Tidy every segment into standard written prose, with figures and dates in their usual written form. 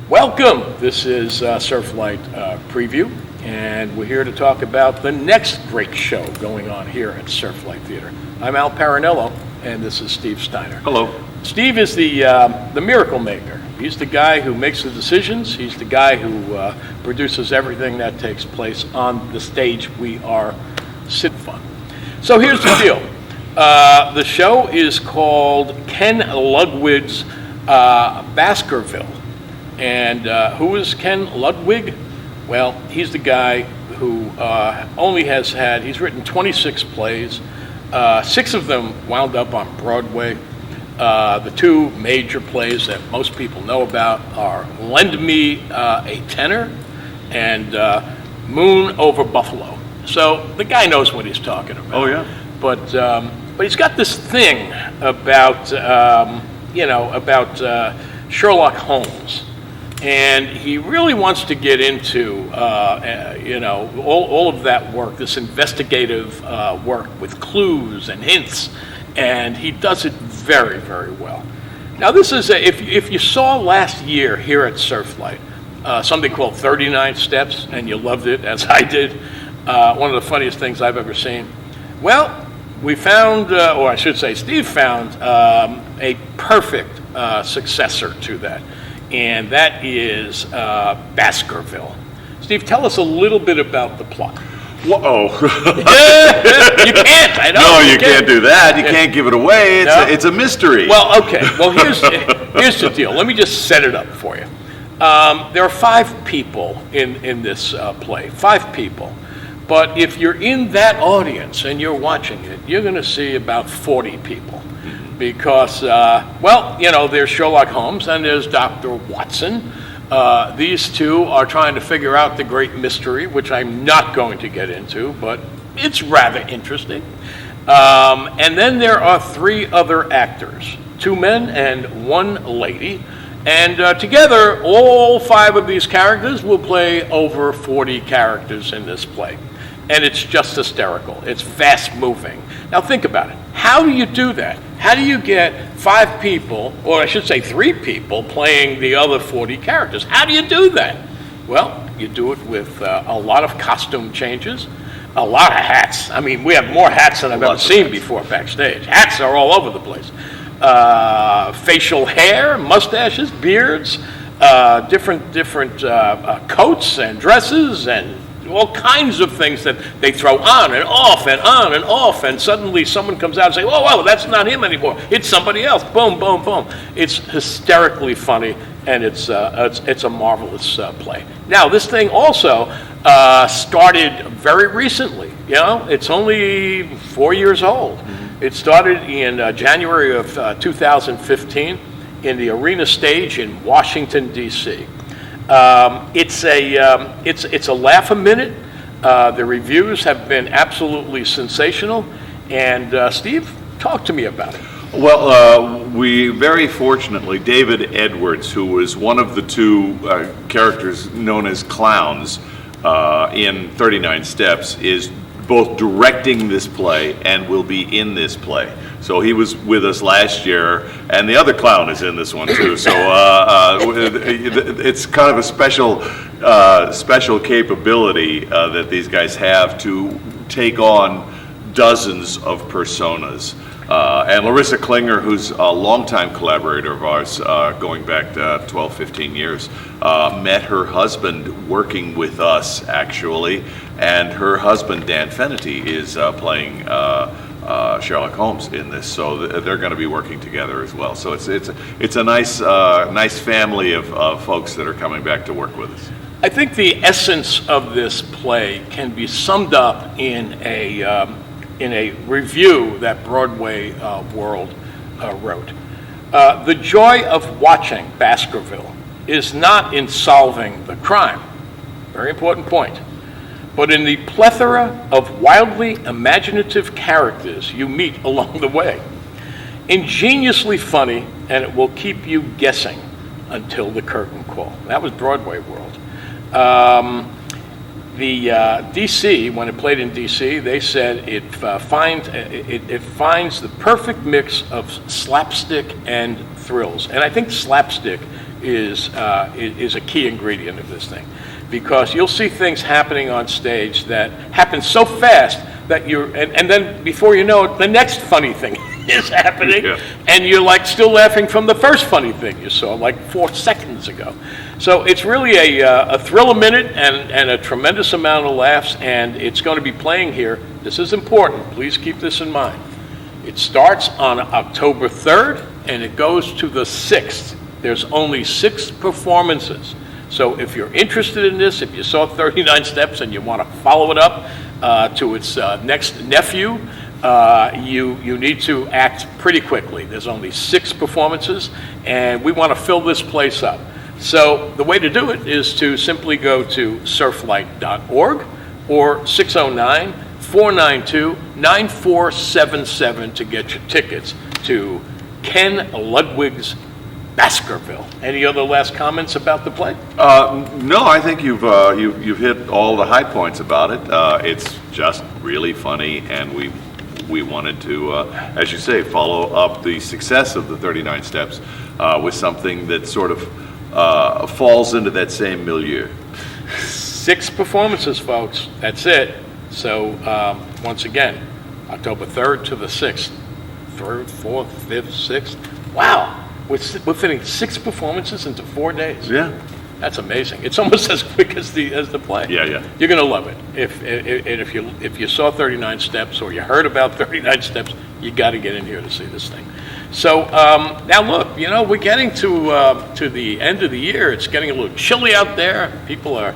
Welcome. This is Surflight Preview, and we're here to talk about the next great show going on here at Surflight Theatre. I'm Al Parinello, and this is Steve Steiner. Hello. Steve is the miracle maker. He's the guy who makes the decisions. He's the guy who produces everything that takes place on the stage we are sitting on. So here's the deal. The show is called Ken Ludwig's Baskerville. And who is Ken Ludwig? Well, he's the guy who he's written 26 plays. 6 of them wound up on Broadway. The 2 major plays that most people know about are Lend Me a Tenor and Moon over Buffalo. So the guy knows what he's talking about. Oh, yeah. But he's got this thing about, Sherlock Holmes. And he really wants to get into, all of that work, this investigative work with clues and hints, and he does it very, very well. Now, this is, if you saw last year here at Surflight, something called 39 Steps, and you loved it, as I did, one of the funniest things I've ever seen. Well, we found, or I should say Steve found, a perfect successor to that. And that is Baskerville. Steve, tell us a little bit about the plot. Whoa. You can't, I know. No, you can't do that. You can't give it away. It's a mystery. Well, okay. Well, here's the deal. Let me just set it up for you. There are 5 people in this play, 5 people. But if you're in that audience and you're watching it, you're going to see about 40 people. Because, there's Sherlock Holmes and there's Dr. Watson. These 2 are trying to figure out the great mystery, which I'm not going to get into, but it's rather interesting. And then there are 3 other actors, 2 men and 1 lady. And together, all 5 of these characters will play over 40 characters in this play. And it's just hysterical. It's fast moving. Now think about it. How do you do that? How do you get 5 people, or I should say 3 people, playing the other 40 characters? How do you do that? Well, you do it with a lot of costume changes, a lot of hats. I mean, we have more hats than I've ever seen before backstage. Hats are all over the place. Facial hair, mustaches, beards, different coats and dresses and all kinds of things that they throw on and off and on and off, and suddenly someone comes out and says, "Oh, that's not him anymore. It's somebody else." Boom, boom, boom. It's hysterically funny, and it's a marvelous play. Now, this thing also started very recently. It's only 4 years old. It started in January of 2015 in the Arena Stage in Washington, D.C. It's a laugh a minute. The reviews have been absolutely sensational. And Steve, talk to me about it. Well, we very fortunately, David Edwards, who was one of the 2 characters known as clowns in 39 Steps, is both directing this play and will be in this play. So he was with us last year, and the other clown is in this one too. So it's kind of a special capability that these guys have to take on dozens of personas. And Larissa Klinger, who's a longtime collaborator of ours, going back to 12, 15 years, met her husband working with us, actually, and her husband, Dan Fenity, is playing Sherlock Holmes in this, so they're going to be working together as well. So it's a nice family of folks that are coming back to work with us. I think the essence of this play can be summed up in a review that Broadway World wrote. The joy of watching Baskerville is not in solving the crime, very important point, but in the plethora of wildly imaginative characters you meet along the way. Ingeniously funny, and it will keep you guessing until the curtain call. That was Broadway World. The DC, when it played in DC, they said it finds the perfect mix of slapstick and thrills, and I think slapstick is a key ingredient of this thing, because you'll see things happening on stage that happen so fast that and then before you know it, the next funny thing is happening, and you're like still laughing from the first funny thing you saw like 4 seconds ago. So it's really a thrill a minute and a tremendous amount of laughs, and it's going to be playing here. This is important. Please keep this in mind. It starts on October 3rd, and it goes to the 6th. There's only 6 performances. So if you're interested in this, if you saw 39 Steps and you want to follow it up to its next nephew, you need to act pretty quickly. There's only 6 performances, and we want to fill this place up. So the way to do it is to simply go to surflight.org or 609-492-9477 to get your tickets to Ken Ludwig's Baskerville. Any other last comments about the play? No, I think you've hit all the high points about it. It's just really funny, and we wanted to, as you say, follow up the success of the 39 Steps with something that sort of falls into that same milieu. 6 performances, folks. That's it. So once again, October 3rd to the 6th. 3rd, 4th, 5th, 6th. Wow. We're fitting 6 performances into 4 days. Yeah. That's amazing. It's almost as quick as the play. Yeah. You're going to love it. If you saw 39 Steps or you heard about 39 Steps, you got to get in here to see this thing. So now look, we're getting to the end of the year. It's getting a little chilly out there. People are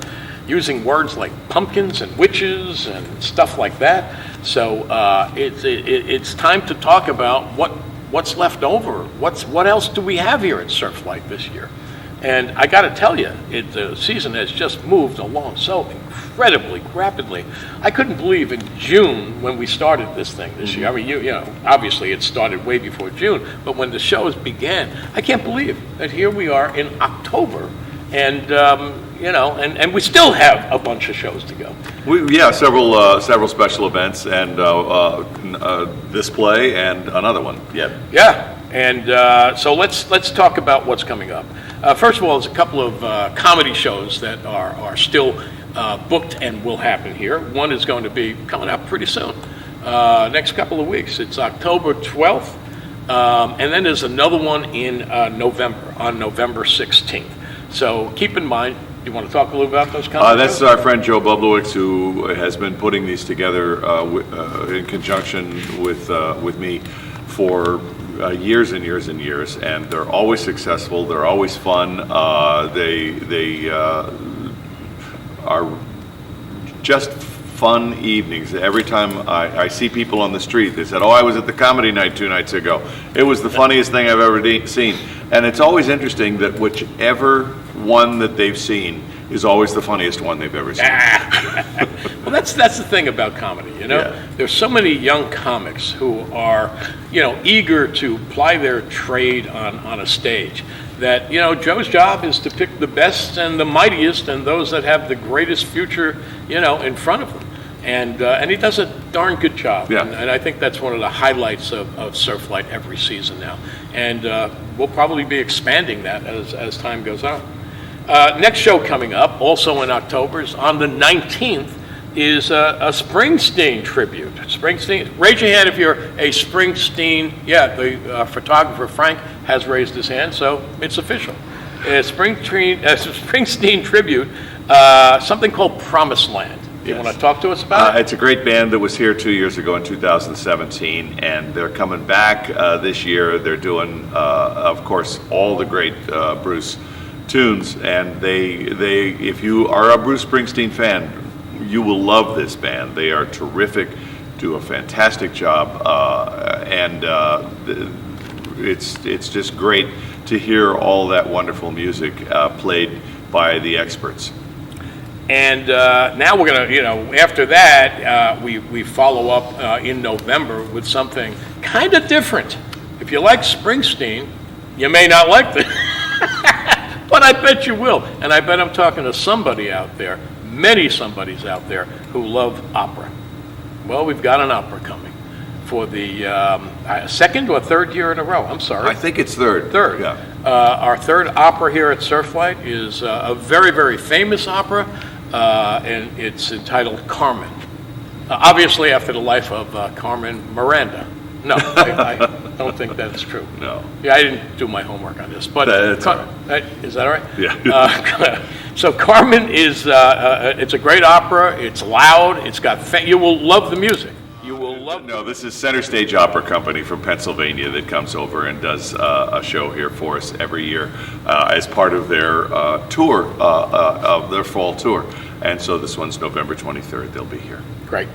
using words like pumpkins and witches and stuff like that. So it's time to talk about what's left over. What else do we have here at Surflight this year? And I got to tell you, the season has just moved along so incredibly rapidly. I couldn't believe in June when we started this thing this year. I mean, obviously it started way before June, but when the shows began, I can't believe that here we are in October, and and we still have a bunch of shows to go. Several special events, and this play and another one. Yeah, and so let's talk about what's coming up. First of all, there's a couple of comedy shows that are still booked and will happen here. One is going to be coming up pretty soon, next couple of weeks. It's October 12th, and then there's another one in November, on November 16th. So keep in mind. You want to talk a little about those comedy That's shows? our friend Joe Bublowicz, who has been putting these together in conjunction with me for years and years and years, and they're always successful. They're always fun. They are just fun evenings. Every time I see people on the street, they said, "Oh, I was at the comedy night 2 nights ago. It was the funniest thing I've ever seen." And it's always interesting that whichever one that they've seen is always the funniest one they've ever seen. Well, that's the thing about comedy, Yeah. There's so many young comics who are, eager to ply their trade on a stage that, Joe's job is to pick the best and the mightiest and those that have the greatest future, in front of them. And he does a darn good job. Yeah. And I think that's one of the highlights of Surflight every season now. And we'll probably be expanding that as time goes on. Next show coming up, also in October, is on the 19th, is a Springsteen tribute. Springsteen, raise your hand if you're a Springsteen. Yeah, the photographer Frank has raised his hand, so it's official. Springsteen tribute, something called Promised Land. You want to talk to us about it? It's a great band that was here 2 years ago in 2017, and they're coming back this year. They're doing, of course, all the great Bruce tunes, and they if you are a Bruce Springsteen fan, you will love this band. They are terrific, do a fantastic job, and it's just great to hear all that wonderful music played by the experts. And now we're going to, after that, we follow up in November with something kind of different. If you like Springsteen, you may not like this, but I bet you will. And I bet I'm talking to somebody out there many somebodies out there who love opera. Well, we've got an opera coming for the second or third year in a row. I'm sorry. I think it's third. Third. Yeah. Our third opera here at Surflight is a very, very famous opera, and it's entitled Carmen. Obviously, after the life of Carmen Miranda. No, I don't think that's true. No. Yeah, I didn't do my homework on this, but That's all right. Is that all right? Yeah. So Carmen is it's a great opera. It's loud. It's got you will love the music. You will love. No, this is Center Stage Opera Company from Pennsylvania that comes over and does a show here for us every year as part of their tour, of their fall tour. And so this one's November 23rd. They'll be here. Great.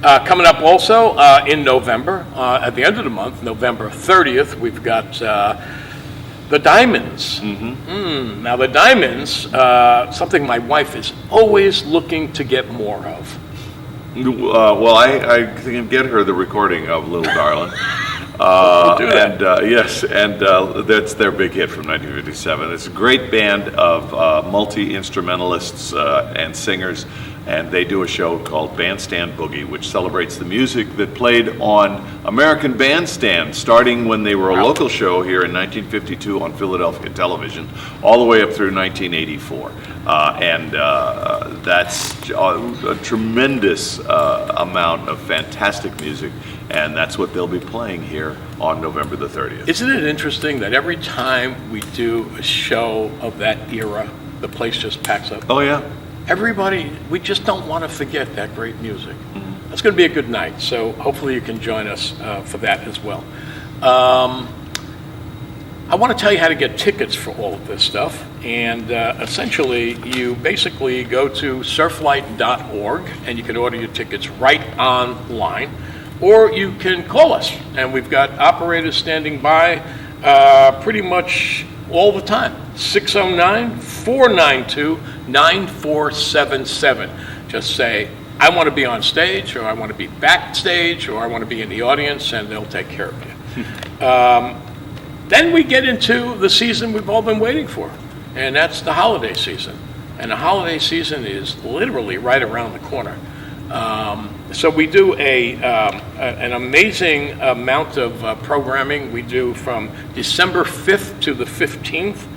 Coming up also in November, at the end of the month, November 30th, we've got the Diamonds. Now the Diamonds, something my wife is always looking to get more of. Well, I can get her the recording of Little Darlin'. We'll do that. And yes, and that's their big hit from 1957. It's a great band of multi-instrumentalists and singers, and they do a show called Bandstand Boogie, which celebrates the music that played on American Bandstand, starting when they were a local show here in 1952 on Philadelphia television, all the way up through 1984. And that's a tremendous amount of fantastic music, and that's what they'll be playing here on November the 30th. Isn't it interesting that every time we do a show of that era, the place just packs up? Oh, yeah. Everybody, we just don't want to forget that great music. That's going to be a good night, so hopefully you can join us for that as well. I want to tell you how to get tickets for all of this stuff, and essentially you basically go to surflight.org and you can order your tickets right online, or you can call us, and we've got operators standing by pretty much all the time. 609-492-9477. Just say, I want to be on stage, or I want to be backstage, or I want to be in the audience, and they'll take care of you. Then we get into the season we've all been waiting for, and that's the holiday season. And the holiday season is literally right around the corner. So we do an amazing amount of programming. We do from December 5th to the 15th,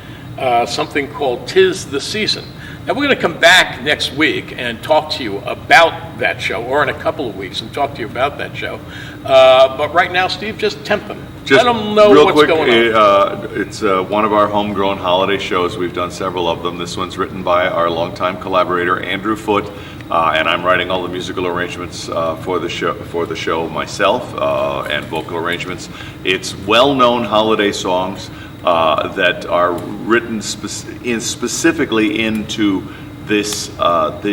something called 'Tis the Season. Now we're going to come back next week and talk to you about that show, or in a couple of weeks and talk to you about that show. But right now, Steve, just tempt them. Let them know real what's quick, going on. It's one of our homegrown holiday shows. We've done several of them. This one's written by our longtime collaborator, Andrew Foote, and I'm writing all the musical arrangements for the show myself, and vocal arrangements. It's well-known holiday songs that are written specifically into this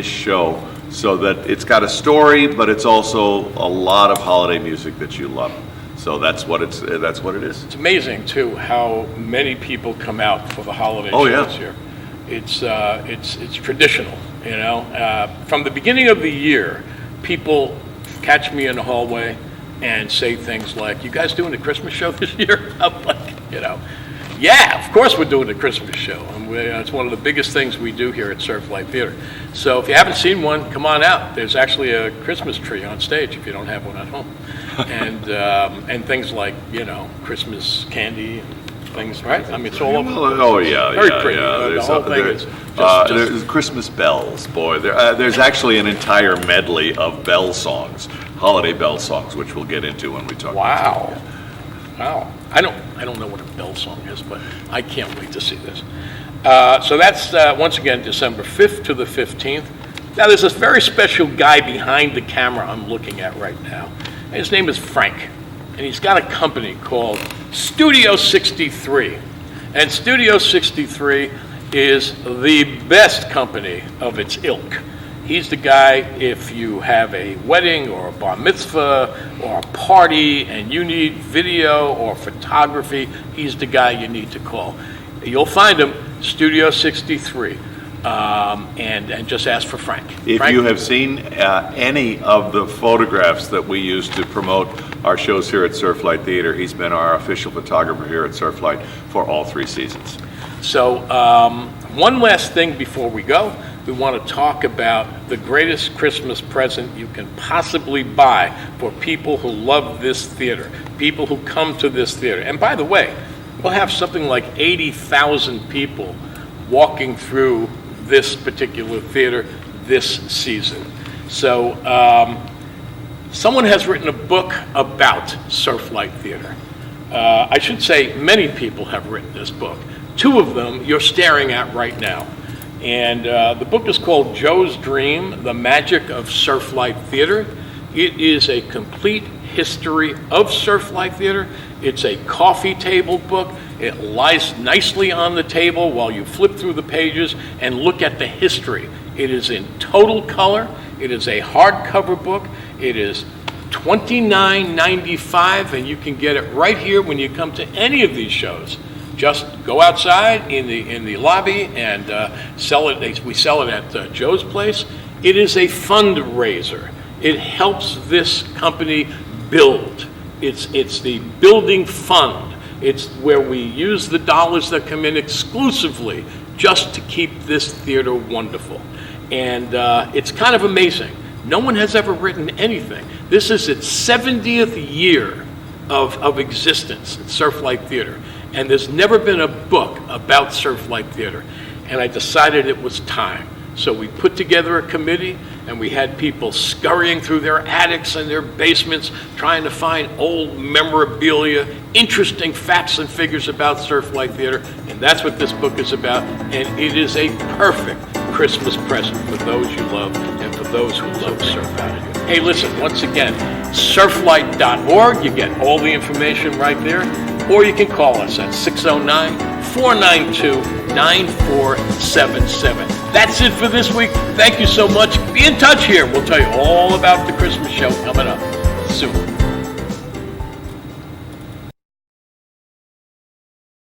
show, so that it's got a story, but it's also a lot of holiday music that you love. So that's what it is. It's amazing too how many people come out for the holiday shows here. It's traditional, you know. From the beginning of the year, people catch me in the hallway and say things like, "You guys doing the Christmas show this year?" I'm like, you know, yeah, of course we're doing the Christmas show. And it's one of the biggest things we do here at Surflight Theatre. So if you haven't seen one, come on out. There's actually a Christmas tree on stage if you don't have one at home. And things like, you know, Christmas candy and things, right? I mean, it's all over. Oh yeah, very pretty. Yeah. The whole thing is there's Christmas bells, boy. There's actually an entire medley of bell songs, holiday bell songs, which we'll get into when we talk. Wow. Wow. I don't know what a bell song is, but I can't wait to see this. So that's, once again, December 5th to the 15th. Now, there's this very special guy behind the camera I'm looking at right now. And his name is Frank. And he's got a company called Studio 63. And Studio 63 is the best company of its ilk. He's the guy, if you have a wedding or a bar mitzvah or a party and you need video or photography, he's the guy you need to call. You'll find him, Studio 63, and just ask for Frank. If Frank, you have seen any of the photographs that we use to promote our shows here at Surflight Theatre, he's been our official photographer here at Surflight for all 3 seasons. So one last thing before we go. We want to talk about the greatest Christmas present you can possibly buy for people who love this theater, people who come to this theater. And by the way, we'll have something like 80,000 people walking through this particular theater this season. So someone has written a book about Surflight Theatre. I should say many people have written this book. Two of them you're staring at right now. And the book is called Joe's Dream, The Magic of Surflight Theatre. It is a complete history of Surflight Theatre. It's a coffee table book. It lies nicely on the table while you flip through the pages and look at the history. It is in total color. It is a hardcover book. It is $29.95, and you can get it right here when you come to any of these shows. Just go outside in the lobby and sell it. We sell it at Joe's Place. It is a fundraiser. It helps this company build. It's the building fund. It's where we use the dollars that come in exclusively just to keep this theater wonderful. And it's kind of amazing. No one has ever written anything. This is its 70th year of existence at Surflight Theatre. And there's never been a book about Surflight Theatre. And I decided it was time. So we put together a committee, and we had people scurrying through their attics and their basements, trying to find old memorabilia, interesting facts and figures about Surflight Theatre. And that's what this book is about. And it is a perfect Christmas present for those you love and for those who love surfing. Hey, listen, once again, surflight.org. You get all the information right there. Or you can call us at 609-492-9477. That's it for this week. Thank you so much. Be in touch here. We'll tell you all about the Christmas show coming up soon.